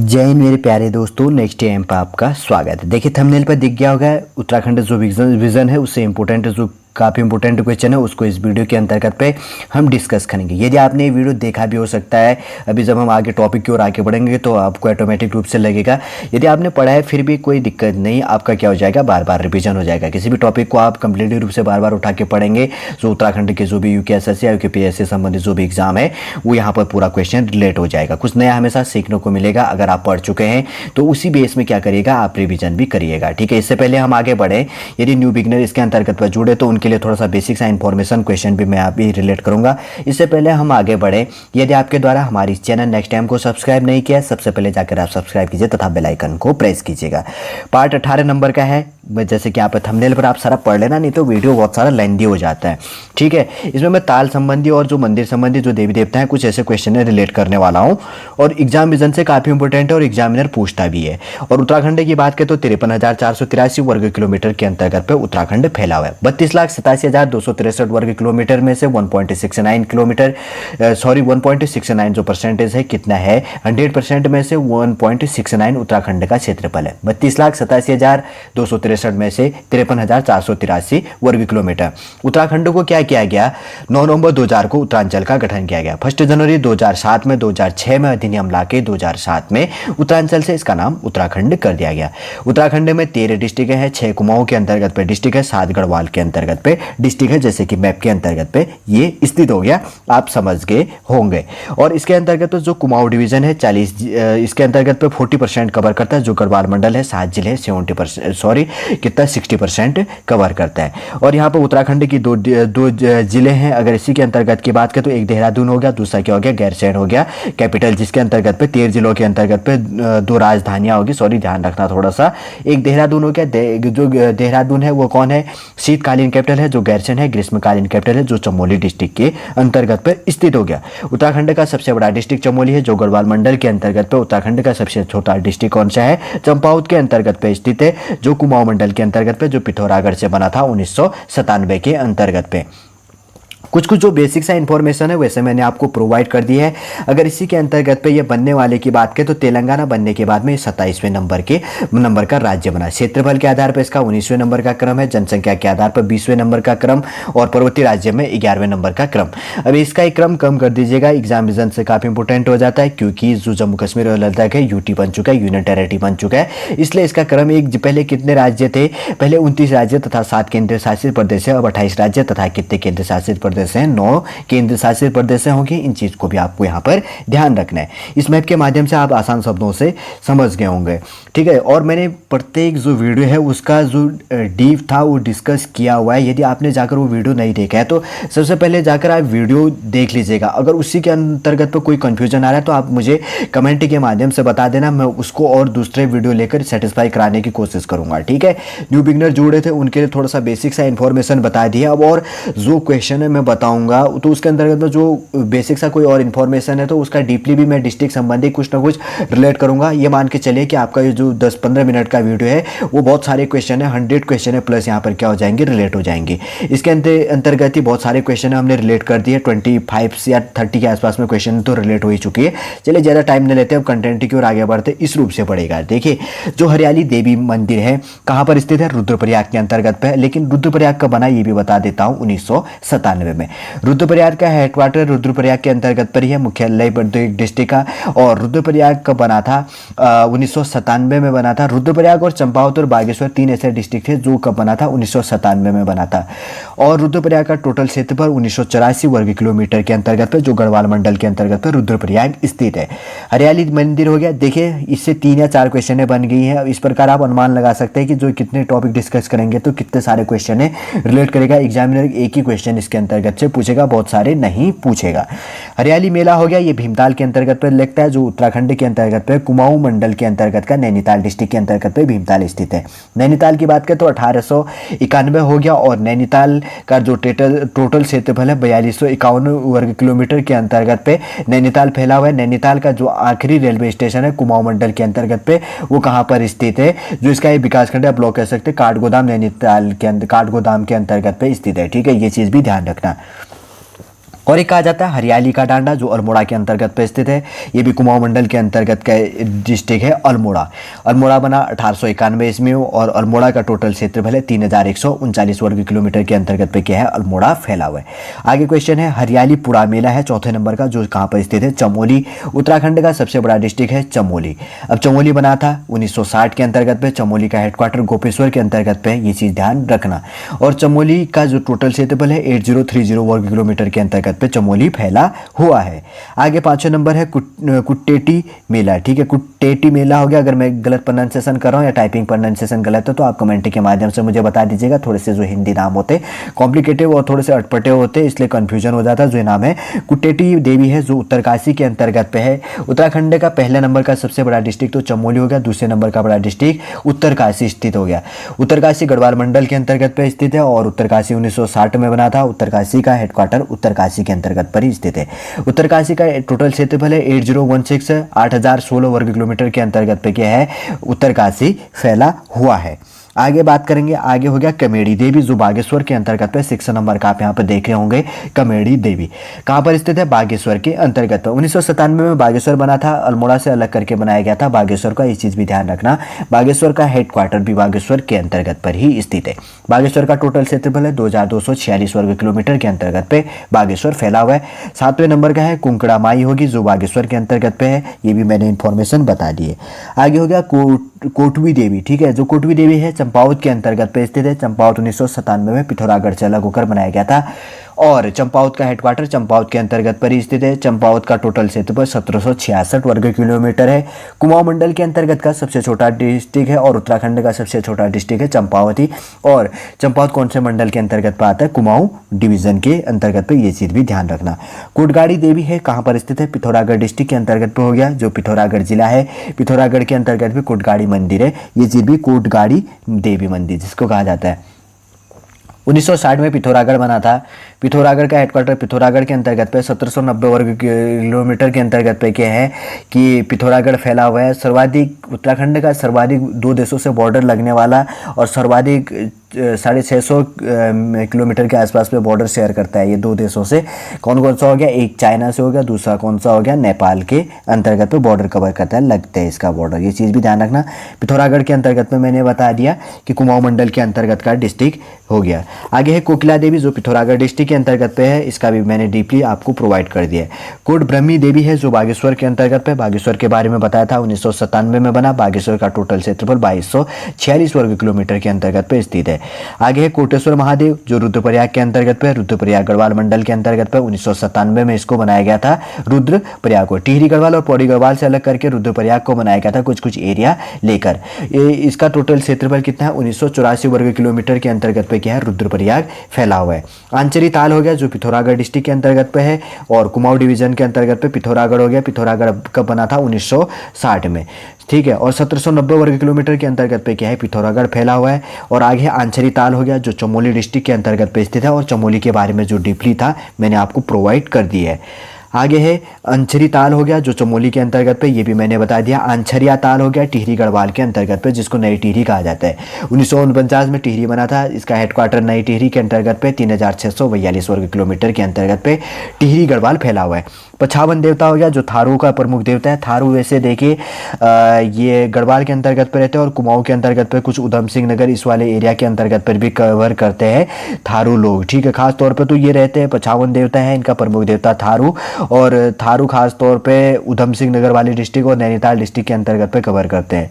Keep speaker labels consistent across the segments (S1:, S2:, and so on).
S1: जय हिंद मेरे प्यारे दोस्तों, नेक्स्ट टाइम पर आपका स्वागत है। देखिए थंबनेल पर दिख गया होगा, उत्तराखंड जो विजन है उससे इम्पोर्टेंट जो काफ़ी इंपॉर्टेंट क्वेश्चन है उसको इस वीडियो के अंतर्गत पे हम डिस्कस करेंगे। यदि आपने ये वीडियो देखा भी हो सकता है, अभी जब हम आगे टॉपिक की ओर आगे बढ़ेंगे तो आपको ऑटोमेटिक रूप से लगेगा। यदि आपने पढ़ा है फिर भी कोई दिक्कत नहीं, आपका क्या हो जाएगा, बार बार रिवीजन हो जाएगा। किसी भी टॉपिक को आप कंप्लीटली रूप से बार बार उठा के पढ़ेंगे, जो उत्तराखंड के जो भी यूकेएसएससी या यूकेपीएससी से संबंधित जो भी एग्जाम है वो यहाँ पर पूरा क्वेश्चन रिलेट हो जाएगा। कुछ नया हमेशा सीखने को मिलेगा। अगर आप पढ़ चुके हैं तो उसी बेस में क्या करिएगा, आप रिविजन भी करिएगा। ठीक है, इससे पहले हम आगे बढ़े, यदि न्यू बिगनर इसके अंतर्गत पर जुड़े तो उनके लिए थोड़ा सा बेसिक इन्फॉर्मेशन क्वेश्चन भी मैं अभी रिलेट करूंगा। इससे पहले हम आगे बढ़े, यदि आपके द्वारा हमारी चैनल नेक्स्ट टाइम को सब्सक्राइब नहीं किया, सबसे पहले जाकर आप सब्सक्राइब कीजिए तथा बेल आइकन को प्रेस कीजिएगा। पार्ट 18 नंबर का है, जैसे कि यहाँ पर थंबनेल पर आप सारा पढ़ लेना, नहीं तो वीडियो बहुत सारा लेंथी हो जाता है। ठीक है, इसमें मैं ताल संबंधी और जो मंदिर संबंधी जो देवी देवता हैं कुछ ऐसे क्वेश्चन रिलेट करने वाला हूँ, और एग्जाम विजन से काफ़ी इंपॉर्टेंट है और एग्जामिनर पूछता भी है। और उत्तराखंड की बात करें तो 53,483 वर्ग किलोमीटर के अंतर्गत पे उत्तराखंड फैला हुआ है। 32,87,263 वर्ग किलोमीटर में से 1.69 किलोमीटर 1.69 जो परसेंटेज है कितना है, 100% में से 1.69 उत्तराखंड का क्षेत्रफल है। 32,87,263 में से 53,483 वर्ग किलोमीटर। उत्तराखंड को क्या किया गया, 9 नवंबर 2000 को उत्तरांचल का गठन किया गया। 1 जनवरी 2007 में 2006 में अधिनियम लाके 2007 में उत्तरांचल से इसका नाम उत्तराखंड कर दिया गया। उत्तराखंड में 13 डिस्ट्रिक्ट हैं, 6 कुमाऊं के अंतर्गत पे डिस्ट्रिक्ट है, 7 गढ़वाल के अंतर्गत पे डिस्ट्रिक्ट है, जैसे कि मैप के अंतर्गत पे ये स्थित हो गया, आप समझ गए होंगे। और इसके अंतर्गत जो कुमाऊं डिवीजन है 40, इसके अंतर्गत पे 40% कवर करता है। जो गढ़वाल मंडल है 7 जिले 60% कवर करता है। और यहाँ पर उत्तराखंड की दो जिले हैं, अगर इसी के अंतर्गत की बात करें तो एक देहरादून हो गया, दूसरा क्या हो गया, गैरसैंण हो गया कैपिटल, जिसके अंतर्गत पे 13 जिलों के अंतर्गत पे 2 राजधानियां होगी। सॉरी, ध्यान रखना थोड़ा सा, एक देहरादून हो गया, जो देहरादून है वो कौन है, शीतकालीन कैपिटल है। जो गैरसैंण है ग्रीष्मकालीन कैपिटल है, जो चमोली डिस्ट्रिक्ट के अंतर्गत पर स्थित हो गया। उत्तराखंड का सबसे बड़ा डिस्ट्रिक्ट चमोली है, जो गढ़वाल मंडल के अंतर्गत पे। उत्तराखंड का सबसे छोटा डिस्ट्रिक्ट कौन सा है, चंपावत के अंतर्गत पे स्थित है, जो कुमाऊं मंडल के अंतर्गत पे, जो पिथौरागढ़ से बना था 1997 के अंतर्गत पे। कुछ जो बेसिक सा इन्फॉर्मेशन है वैसे मैंने आपको प्रोवाइड कर दी है। अगर इसी के अंतर्गत पे ये बनने वाले की बात करें तो तेलंगाना बनने के बाद में 27वें नंबर का राज्य बना। क्षेत्रफल के आधार पर इसका 19वें नंबर का क्रम है, जनसंख्या के आधार पर 20वें नंबर का क्रम, और पर्वतीय राज्य में 11वें नंबर का क्रम। अभी इसका एक क्रम कम कर दीजिएगा, एग्जाम विजन से काफ़ी इंपॉर्टेंट हो जाता है, क्योंकि जो जम्मू कश्मीर और लद्दाख है यूटी बन चुका है, यूनियन टेरिटरी बन चुका है, इसलिए इसका क्रम एक, पहले कितने राज्य थे, पहले 29 राज्य तथा 7 केंद्र शासित प्रदेश है, अब 28 राज्य तथा कितने केंद्र शासित प्रदेश हैं, 9 केंद्र शासित प्रदेश होंगे। इन चीज को भी आपको यहाँ पर ध्यान रखना है। इस मैप के माध्यम से आप आसान शब्दों से समझ गए होंगे। ठीक है, और मैंने प्रत्येक जो वीडियो है उसका जो डीप था वो डिस्कस किया हुआ है। यदि आपने जाकर वो वीडियो नहीं देखा है तो सबसे पहले जाकर आप वीडियो देख लीजिएगा। अगर उसी के अंतर्गत पर कोई कंफ्यूजन आ रहा है तो आप मुझे कमेंट के माध्यम से बता देना, मैं उसको और दूसरे वीडियो लेकर सेटिस्फाई कराने की कोशिश करूंगा। ठीक है, न्यू बिगनर जुड़े थे उनके लिए थोड़ा सा बेसिक सा इन्फॉर्मेशन बता दिया। अब और जो क्वेश्चन है मैं बताऊंगा तो उसके अंतर्गत में जो बेसिक सा कोई और इन्फॉर्मेशन है तो उसका डीपली भी मैं डिस्ट्रिक्ट संबंधी कुछ ना कुछ रिलेट करूंगा। ये मान के चलिए कि आपका ये जो 10-15 मिनट का वीडियो है वो बहुत सारे क्वेश्चन है, 100 क्वेश्चन है, प्लस यहाँ पर क्या हो जाएंगे, रिलेट हो जाएंगे। इसके अंतर्गत ही बहुत सारे क्वेश्चन हमने रिलेट कर दिए, 25 या 30 के आसपास में क्वेश्चन तो रिलेट हो ही चुकी है। चलिए ज़्यादा टाइम नहीं लेते, अब कंटेंट की ओर आगे बढ़ते, इस रूप से पड़ेगा। देखिए, जो हरियाली देवी मंदिर है कहाँ पर स्थित है, रुद्रप्रयाग के अंतर्गत पे, लेकिन रुद्रप्रयाग का बना ये भी बता देता हूँ 1997 में। रुद्रप्रयाग का हेडक्वार्टर रुद्रप्रयाग के अंतर्गत पर ही है, मुख्यालय डिस्ट्रिक्ट का, और रुद्रप्रयाग का बना था 1997 में बना था। रुद्रप्रयाग और चंपावत और बागेश्वर 3 ऐसे डिस्ट्रिक्ट थे जो कब बना था, 1997 में बना था। और रुद्रप्रयाग का टोटल क्षेत्रफल 1984 वर्ग किलोमीटर के अंतर्गत पे, जो गढ़वाल मंडल के अंतर्गत पे रुद्रप्रयाग स्थित है। हरियाली मंदिर हो गया। देखिए, इससे 3 या 4 क्वेश्चन बन गई हैं। इस प्रकार आप अनुमान लगा सकते हैं कि जो कितने टॉपिक डिस्कस करेंगे तो कितने सारे क्वेश्चन रिलेट करेगा। एग्जामिनर एक ही क्वेश्चन इसके अंतर्गत से पूछेगा, बहुत सारे नहीं पूछेगा। हरियाली मेला हो गया, ये भीमताल के अंतर्गत पर लगता है, जो उत्तराखंड के अंतर्गत पे कुमाऊं मंडल के अंतर्गत का नैनीताल डिस्ट्रिक्ट के अंतर्गत पे भीमताल स्थित है। नैनीताल की बात करें तो 1891 हो गया, और नैनीताल का जो टोटल क्षेत्रफल है 4251 वर्ग किलोमीटर के अंतर्गत पे नैनीताल फैला हुआ है। नैनीताल का जो आखिरी रेलवे स्टेशन है कुमाऊं मंडल के अंतर्गत पे वो कहाँ पर स्थित है, जो इसका एक विकासखंड है, ब्लॉक कह सकते हैं, काठगोदाम नैनीताल के काठगोदाम के अंतर्गत पे स्थित है। ठीक है, ये चीज़ भी ध्यान रखना। और एक कहा जाता है हरियाली का डांडा, जो अल्मोड़ा के अंतर्गत पे स्थित है। ये भी कुमाऊं मंडल के अंतर्गत का डिस्ट्रिक्ट है अल्मोड़ा। अल्मोड़ा बना 1891 ईस्वी में और अल्मोड़ा का टोटल क्षेत्रफल है 3139 वर्ग किलोमीटर के अंतर्गत पे क्या है, अल्मोड़ा फैला हुआ है। आगे क्वेश्चन है हरियाली पुड़ा मेला है चौथे नंबर का, जो कहाँ पर स्थित है, चमोली। उत्तराखंड का सबसे बड़ा डिस्ट्रिक्ट है चमोली। अब चमोली बना था 1960 के अंतर्गत पे। चमोली का हेडक्वार्टर गोपेश्वर के अंतर्गत पे है, ये चीज़ ध्यान रखना। और चमोली का जो टोटल क्षेत्रफल है 8030 वर्ग किलोमीटर के अंतर्गत पे चमोली फैला हुआ है। आगे पांचवें नंबर है कुट्टेटी मेला। ठीक है, कुट्टेटी मेला हो गया। अगर मैं गलत प्रोनाउंसिएशन कर रहा हूँ या टाइपिंग प्रोनाउंसिएशन गलत है तो आप कमेंट के माध्यम से मुझे बता दीजिएगा। थोड़े से जो हिंदी नाम होते कॉम्प्लिकेटिव और थोड़े से अटपटे होते इसलिए कन्फ्यूजन हो जाता है। जो ये नाम है कुट्टेटी देवी है, जो उत्तरकाशी के अंतर्गत पे है। उत्तराखंड का पहले नंबर का सबसे बड़ा डिस्ट्रिक्ट तो चमोली हो गया, दूसरे नंबर का बड़ा डिस्ट्रिक्ट उत्तरकाशी स्थित हो गया। उत्तरकाशी गढ़वाल मंडल के अंतर्गत पे स्थित है और उत्तरकाशी 1960 में बना था। उत्तरकाशी का हेडक्वार्टर उत्तरकाशी के अंतर्गत पर ही स्थित है। उत्तरकाशी का टोटल क्षेत्रफल है 8016 8016 वर्ग किलोमीटर के अंतर्गत पे क्या है, उत्तरकाशी फैला हुआ है। आगे बात करेंगे, आगे हो गया कमेड़ी देवी, जो बागेश्वर के अंतर्गत पे 6 नंबर का आप यहाँ पे देख रहे होंगे। कमेड़ी देवी कहाँ पर स्थित है, बागेश्वर के अंतर्गत पर। 1997 में बागेश्वर बना था, अल्मोड़ा से अलग करके बनाया गया था बागेश्वर का, ये चीज़ भी ध्यान रखना। बागेश्वर का हेडक्वार्टर भी बागेश्वर के अंतर्गत पर ही स्थित है। बागेश्वर का टोटल क्षेत्रफल है 2246 वर्ग किलोमीटर के अंतर्गत पे बागेश्वर फैला हुआ है। 7वें नंबर का है कुंकड़ा माई होगी, जो बागेश्वर के अंतर्गत पे है, ये भी मैंने इन्फॉर्मेशन बता दी है। आगे हो गया कोटवी देवी। ठीक है, जो कोटवी देवी है चंपावत के अंतर्गत पे स्थित है। चंपावत 1997 में पिथौरागढ़ से अलग होकर बनाया गया था और चंपावत का हेडक्वार्टर चंपावत के अंतर्गत पर ही स्थित है। चंपावत का टोटल क्षेत्रफल 1766 वर्ग किलोमीटर है। कुमाऊं मंडल के अंतर्गत का सबसे छोटा डिस्ट्रिक्ट है और उत्तराखंड का सबसे छोटा डिस्ट्रिक्ट है चंपावत ही। और चंपावत कौन से मंडल के अंतर्गत पर आता है, कुमाऊं डिवीजन के अंतर्गत पर, ये चीज़ भी ध्यान रखना। कोटगाड़ी देवी है कहाँ पर स्थित है, पिथौरागढ़ डिस्ट्रिक्ट के अंतर्गत पर हो गया, जो पिथौरागढ़ जिला है। पिथौरागढ़ के अंतर्गत भी कोटगाड़ी मंदिर है, ये चीज़ भी कोटगाड़ी देवी मंदिर जिसको कहा जाता है। 1960 में पिथौरागढ़ बना था। पिथौरागढ़ का हेडक्वार्टर पिथौरागढ़ के अंतर्गत पे 1790 वर्ग किलोमीटर के अंतर्गत पे क्या है कि पिथौरागढ़ फैला हुआ है। सर्वाधिक उत्तराखंड का सर्वाधिक 2 देशों से बॉर्डर लगने वाला और सर्वाधिक 650 किलोमीटर के आसपास पे बॉर्डर शेयर करता है ये 2 देशों से। कौन कौन सा हो गया, एक चाइना से हो गया, दूसरा कौन सा हो गया, नेपाल के अंतर्गत पे बॉर्डर कवर करता है, लगता है इसका बॉर्डर, ये चीज़ भी ध्यान रखना। पिथौरागढ़ के अंतर्गत में मैंने बता दिया कि कुमाऊं मंडल के अंतर्गत का डिस्ट्रिक्ट हो गया। आगे है कोकिला देवी, जो पिथौरागढ़ डिस्ट्रिक्ट के अंतर्गत पे है, इसका भी मैंने डीपली आपको प्रोवाइड कर दिया है। कोट ब्रह्मी देवी है, जो बागेश्वर के अंतर्गत पे, बागेश्वर के बारे में बताया था 1997 में बना। बागेश्वर का टोटल क्षेत्रफल 2246 वर्ग किलोमीटर के अंतर्गत पे स्थित है। आगे है कोटेश्वर महादेव, जो रुद्रप्रयाग के अंतर्गत पे, रुद्रप्रयाग गढ़वाल मंडल के अंतर्गत पे 1997 में इसको बनाया गया था। रुद्रप्रयाग को टिहरी गढ़वाल और पौड़ी गढ़वाल से अलग करके रुद्रप्रयाग को बनाया गया था, कुछ कुछ एरिया लेकर। इसका टोटल क्षेत्रफल कितना है, 1984 वर्ग किलोमीटर के अंतर्गत पे क्या है, रुद्रप्रयाग फैला हुआ है। आंचरी ताल हो गया, जो पिथौरागढ़ डिस्ट्रिक्ट के अंतर्गत पे है और कुमाऊं डिवीजन के अंतर्गत पे पिथौरागढ़ हो गया। पिथौरागढ़ कब बना था, 1960 में। ठीक है, और 1790 वर्ग किलोमीटर के अंतर्गत पे क्या है, पिथौरागढ़ फैला हुआ है। और आगे आंचरी ताल हो गया, जो चमोली डिस्ट्रिक्ट के अंतर्गत पे स्थित है और चमोली के बारे में जो डीपली था मैंने आपको प्रोवाइड कर दी है। आगे है अंछरी ताल हो गया, जो चमोली के अंतर्गत पे, ये भी मैंने बता दिया। आंछरिया ताल हो गया टिहरी गढ़वाल के अंतर्गत पे, जिसको नई टिहरी कहा जाता है। 1949 में टिहरी बना था, इसका हेडक्वार्टर नई टिहरी के अंतर्गत पे 3642 वर्ग किलोमीटर के अंतर्गत पे टिहरी गढ़वाल फैला हुआ है। पछावन देवता हो गया, जो थारू का प्रमुख देवता है। थारू वैसे देखिए ये गढ़वाल के अंतर्गत पे रहते हैं और कुमाऊं के अंतर्गत पे, कुछ उधम सिंह नगर इस वाले एरिया के अंतर्गत पर भी कवर करते हैं थारू लोग। ठीक है, खास तौर पे तो ये रहते हैं, पछावन देवता है, इनका प्रमुख देवता थारू। और थारू खास तौर पे उधम सिंह नगर वाली डिस्ट्रिक्ट और नैनीताल डिस्ट्रिक्ट के अंतर्गत पे कवर करते हैं।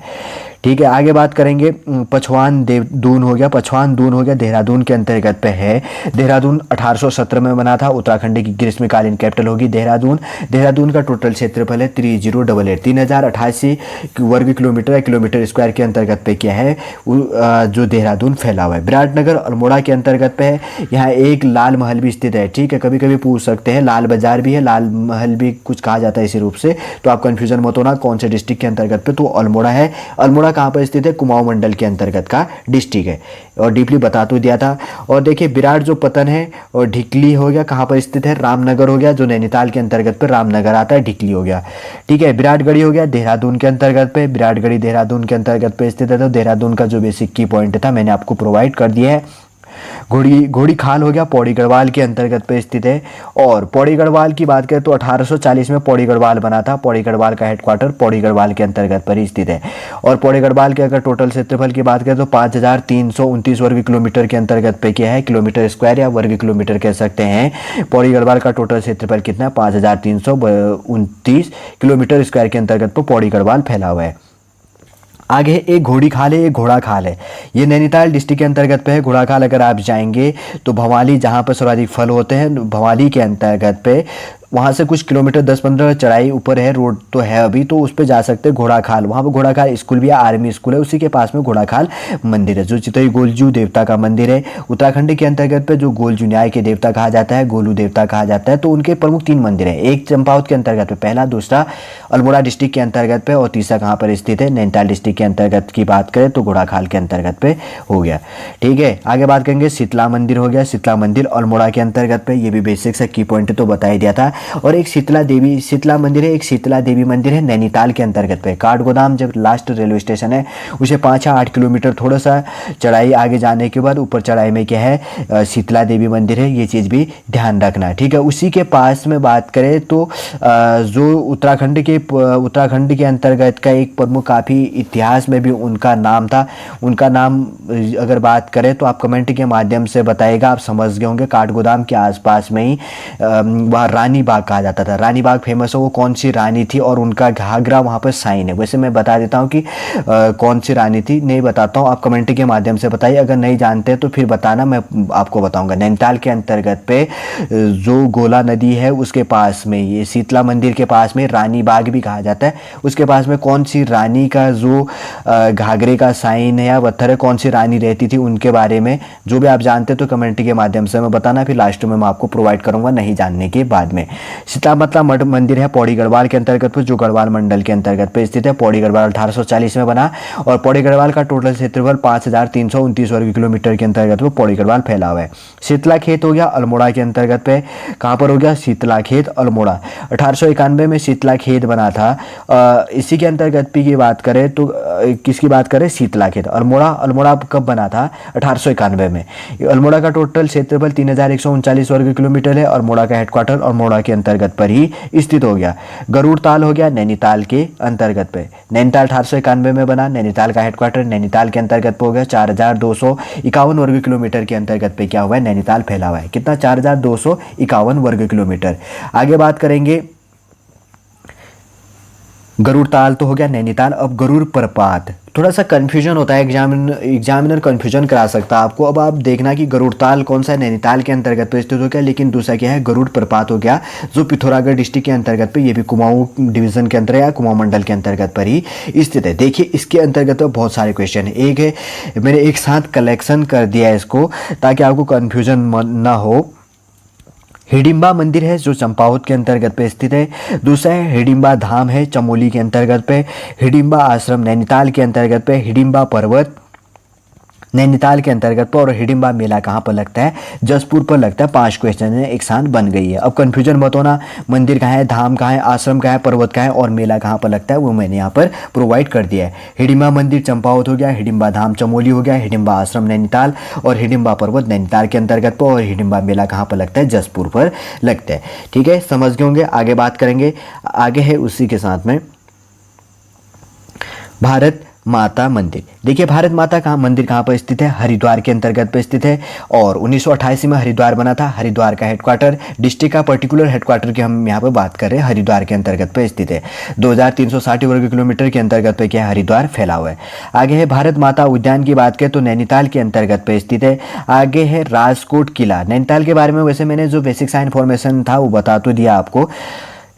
S1: ठीक है, आगे बात करेंगे पछवान दून हो गया। पछवान दून हो गया, देहरादून के अंतर्गत पे है। देहरादून 1817 में बना था। उत्तराखंड की ग्रीष्मकालीन कैपिटल होगी देहरादून। देहरादून का टोटल क्षेत्रफल है 3088 वर्ग किलोमीटर या किलोमीटर स्क्वायर के अंतर्गत पे क्या है, जो देहरादून फैला हुआ है। विराटनगर अल्मोड़ा के अंतर्गत पे है। यहाँ एक लाल महल भी स्थित है। ठीक है, कभी कभी पूछ सकते हैं, लाल बाजार भी है, लाल महल भी कुछ कहा जाता है इसी रूप से, तो आप कंफ्यूजन मत होना कौन से डिस्ट्रिक्ट के अंतर्गत पे, तो अल्मोड़ा है। अल्मोड़ा कहाँ पर स्थित है, कुमाऊं मंडल के अंतर्गत का डिस्ट्रिक्ट है और डीपली बता तो दिया था। और देखिए विराट जो पतन है और ढिकली हो गया, कहाँ पर स्थित है, रामनगर हो गया, जो नैनीताल के अंतर्गत पे रामनगर आता है, ढिकली हो गया। ठीक है, विराटगढ़ी हो गया देहरादून के अंतर्गत पे। विराटगढ़ी देहरादून के अंतर्गत पे स्थित है। तो देहरादून का जो बेसिक की पॉइंट था मैंने आपको प्रोवाइड कर दिया है। घोड़ी खाल हो गया, पौड़ी गढ़वाल के अंतर्गत पे स्थित है। और पौड़ी गढ़वाल की बात करें तो 1840 में पौड़ी गढ़वाल बना था। पौड़ी गढ़वाल का हेडक्वार्टर पौड़ी गढ़वाल के अंतर्गत पर ही स्थित है। और पौड़ी गढ़वाल के अगर टोटल क्षेत्रफल की बात करें तो 5329 वर्ग किलोमीटर के अंतर्गत पे क्या है, किलोमीटर स्क्वायर या वर्ग किलोमीटर कह सकते हैं। पौड़ी गढ़वाल का टोटल क्षेत्रफल कितना है, 5329 किलोमीटर स्क्वायर के अंतर्गत पर पौड़ी गढ़वाल फैला हुआ है। आगे एक घोड़ी खाल है, एक घोड़ा खाल है। ये नैनीताल डिस्ट्रिक्ट के अंतर्गत पे है। घोड़ा खाल अगर आप जाएंगे तो भवाली, जहाँ पर सर्वाधिक फल होते हैं, भवाली के अंतर्गत पे वहाँ से कुछ किलोमीटर 10-15 चढ़ाई ऊपर है, रोड तो है अभी, तो उस पर जा सकते हैं घोड़ा खाल। वहाँ पर घोड़ा खाल स्कूल भी है, आर्मी स्कूल है, उसी के पास में घोड़ा खाल मंदिर है, जो चितई गोलजू देवता का मंदिर है। उत्तराखंड के अंतर्गत पे जो गोलजू न्याय के देवता कहा जाता है, गोलू देवता कहा जाता है, तो उनके प्रमुख 3 मंदिर हैं। एक चंपावत के अंतर्गत पे पहला, दूसरा अल्मोड़ा डिस्ट्रिक्ट के अंतर्गत पे, और तीसरा कहाँ पर स्थित है, नैनीताल डिस्ट्रिक्ट के अंतर्गत की बात करें तो घोड़ा खाल के अंतर्गत पे हो गया। ठीक है, आगे बात करेंगे शीतला मंदिर हो गया। शीतला मंदिर अल्मोड़ा के अंतर्गत पे, ये भी बेसिक सा की पॉइंट तो बता ही दिया था। और एक शीतला मंदिर है, एक शीतला देवी मंदिर है नैनीताल के अंतर्गत पे। काठगोदाम जब लास्ट रेलवे स्टेशन है उसे 5 या 8 किलोमीटर थोड़ा सा चढ़ाई आगे जाने के बाद ऊपर चढ़ाई में क्या है, शीतला देवी मंदिर है। ये चीज़ भी ध्यान रखना, ठीक है। उसी के पास में बात करें तो जो उत्तराखंड के अंतर्गत का एक प्रमुख, काफ़ी इतिहास में भी उनका नाम था, उनका नाम अगर बात करें तो आप कमेंट के माध्यम से बताइएगा, आप समझ गए होंगे। काठगोदाम के आसपास में ही वहाँ रानी बाग कहा जाता था। रानी बाग फेमस है, वो कौन सी रानी थी और उनका घाघरा वहाँ पर साइन है। वैसे मैं बता देता हूँ कि कौन सी रानी थी, नहीं बताता हूँ, आप कमेंट के माध्यम से बताइए। अगर नहीं जानते तो फिर बताना, मैं आपको बताऊंगा। नैनीताल के अंतर्गत पे जो गोला नदी है उसके पास में, ये शीतला मंदिर के पास में रानी बाग भी कहा जाता है, उसके पास में कौन सी रानी का जो घाघरे का साइन है या पत्थर है, कौन सी रानी रहती थी, उनके बारे में जो भी आप जानते तो कमेंट के माध्यम से मैं बताना, फिर लास्ट में मैं आपको प्रोवाइड करूंगा नहीं जानने के बाद में। शीतला मठ मंदिर है पौड़ी गढ़वाल के अंतर्गत पर, जो गढ़वाल मंडल के अंतर्गत पे स्थित है। पौड़ी गढ़वाल 1840 में बना और पौड़ी गढ़वाल का टोटल क्षेत्रफल 5329 वर्ग किलोमीटर के अंतर्गत पे पौड़ी गढ़वाल फैला हुआ है। शीतला खेत हो गया अल्मोड़ा के अंतर्गत पे, कहाँ पर हो गया, शीतला खेत अल्मोड़ा। 1891 में शीतला खेत बना था। इसी के अंतर्गत की बात करें तो किसकी बात करें, शीतला खेत अल्मोड़ा कब बना था, 1891 में। अल्मोड़ा का टोटल क्षेत्रफल 3139 वर्ग किलोमीटर है। अल्मोड़ा का हेडक्वार्टर अल्मोड़ा के अंतर्गत पर ही स्थित हो गया। गरुड़ ताल हो गया नैनीताल के अंतर्गत पे। नैनीताल 1891 में बना, नैनीताल का हेडक्वार्टर नैनीताल के अंतर्गत पे हो गया। 4251 वर्ग किलोमीटर के अंतर्गत पे क्या हुआ है, नैनीताल फैला हुआ है। कितना, 4251 वर्ग किलोमीटर। आगे बात करेंगे, गरुड़ ताल तो हो गया नैनीताल। अब गरुड़ प्रपात, थोड़ा सा कंफ्यूजन होता है, एग्जामिनर कंफ्यूजन करा सकता है आपको। अब आप देखना कि गरुड़ ताल कौन सा है, नैनीताल के अंतर्गत पे स्थित हो गया, लेकिन दूसरा क्या है, गरुड़ प्रपात हो गया, जो पिथौरागढ़ डिस्ट्रिक्ट के अंतर्गत पे, ये भी कुमाऊं डिवीजन के अंतर्गत या कुमाऊं मंडल के अंतर्गत पर ही स्थित है। देखिए इसके अंतर्गत बहुत सारे क्वेश्चन है, एक है मैंने एक साथ कलेक्शन कर दिया है इसको ताकि आपको कन्फ्यूजन ना हो। हिडिंबा मंदिर है जो चंपावत के अंतर्गत पे स्थित है। दूसरा है हिडिंबा धाम है चमोली के अंतर्गत पे। हिडिंबा आश्रम नैनीताल के अंतर्गत पे। हिडिंबा पर्वत नैनीताल के अंतर्गत पर। और हिडिंबा मेला कहाँ पर लगता है, जसपुर पर लगता है। 5 क्वेश्चन है, एक साथ बन गई है। अब कंफ्यूजन मत होना, मंदिर कहाँ है, धाम कहाँ है, आश्रम कहाँ है, पर्वत कहाँ है और मेला कहाँ पर लगता है, वो मैंने यहाँ पर प्रोवाइड कर दिया है। हिडिंबा मंदिर चंपावत हो गया, हिडिंबा धाम चमोली हो गया, हिडिंबा आश्रम नैनीताल और हिडिंबा पर्वत नैनीताल के अंतर्गत पर। और हिडिंबा मेला कहाँ पर लगता है, जसपुर पर लगता है। ठीक है, समझ गए होंगे। आगे बात करेंगे, आगे है उसी के साथ में भारत माता मंदिर। देखिए भारत माता का मंदिर कहाँ पर स्थित है, हरिद्वार के अंतर्गत पर स्थित है। और 1988 में हरिद्वार बना था। हरिद्वार का हेडक्वार्टर, डिस्ट्रिक्ट का पर्टिकुलर हेडक्वार्टर की हम यहाँ पर बात कर रहे हैं, हरिद्वार के अंतर्गत पर स्थित है। 2360 वर्ग किलोमीटर के अंतर्गत पे क्या है, हरिद्वार फैला हुआ है। आगे है भारत माता उद्यान की बात करें तो नैनीताल के अंतर्गत पे स्थित है। आगे है राजकोट किला। नैनीताल के बारे में वैसे मैंने जो बेसिक सा इन्फॉर्मेशन था वो बता तो दिया आपको,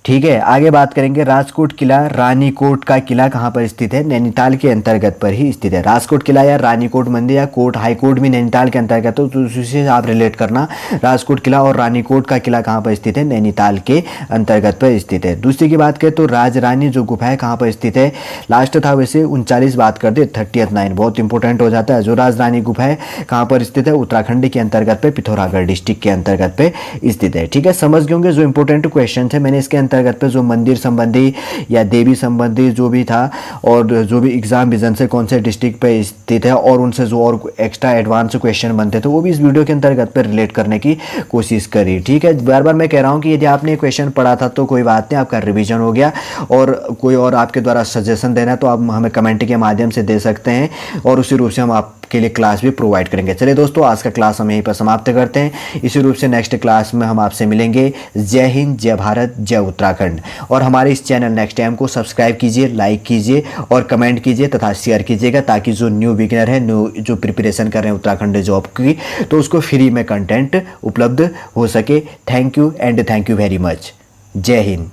S1: ठीक है। आगे बात करेंगे राजकोट किला, रानीकोट का किला कहाँ पर स्थित है, नैनीताल के अंतर्गत पर ही स्थित है। राजकोट किला या रानीकोट मंदिर या कोट हाई कोर्ट भी नैनीताल के अंतर्गत, तो उसी आप रिलेट करना। राजकोट किला और रानीकोट का किला कहाँ पर स्थित है, नैनीताल के अंतर्गत पर स्थित है। दूसरी की बात करें तो राजरानी जो गुफा है कहाँ पर स्थित है, लास्ट था वैसे 39 बात कर दे, 30th 9 बहुत इंपॉर्टेंट हो जाता है। जो राजरानी गुफा है कहाँ पर स्थित है, उत्तराखंड के अंतर्गत पे, पिथौरागढ़ डिस्ट्रिक्ट के अंतर्गत पे स्थित है। ठीक है, समझ गए होंगे। जो इंपॉर्टेंट क्वेश्चन है मैंने इसके अंतर्गत पे जो मंदिर संबंधी या देवी संबंधी जो भी था और जो भी एग्जाम विजन से कौन से डिस्ट्रिक्ट पे स्थित है और उनसे जो और एक्स्ट्रा एडवांस क्वेश्चन बनते थे वो भी इस वीडियो के अंतर्गत पे रिलेट करने की कोशिश करी। ठीक है, बार बार मैं कह रहा हूँ कि यदि आपने क्वेश्चन पढ़ा था तो कोई बात नहीं, आपका रिवीजन हो गया। और कोई और आपके द्वारा सजेशन देना है तो आप हमें कमेंट के माध्यम से दे सकते हैं और उसी रूप से हम आपके लिए क्लास भी प्रोवाइड करेंगे। चलिए दोस्तों, आज का क्लास हम यहीं पर समाप्त करते हैं। इसी रूप से नेक्स्ट क्लास में हम आपसे मिलेंगे। जय हिंद, जय भारत, जय उत्तराखंड। और हमारे इस चैनल नेक्स्ट टाइम को सब्सक्राइब कीजिए, लाइक कीजिए और कमेंट कीजिए तथा शेयर कीजिएगा, ताकि जो न्यू बिगिनर है, जो प्रिपरेशन कर रहे हैं उत्तराखंड जॉब की, तो उसको फ्री में कंटेंट उपलब्ध हो सके। Thank you and thank you very much. जय हिंद।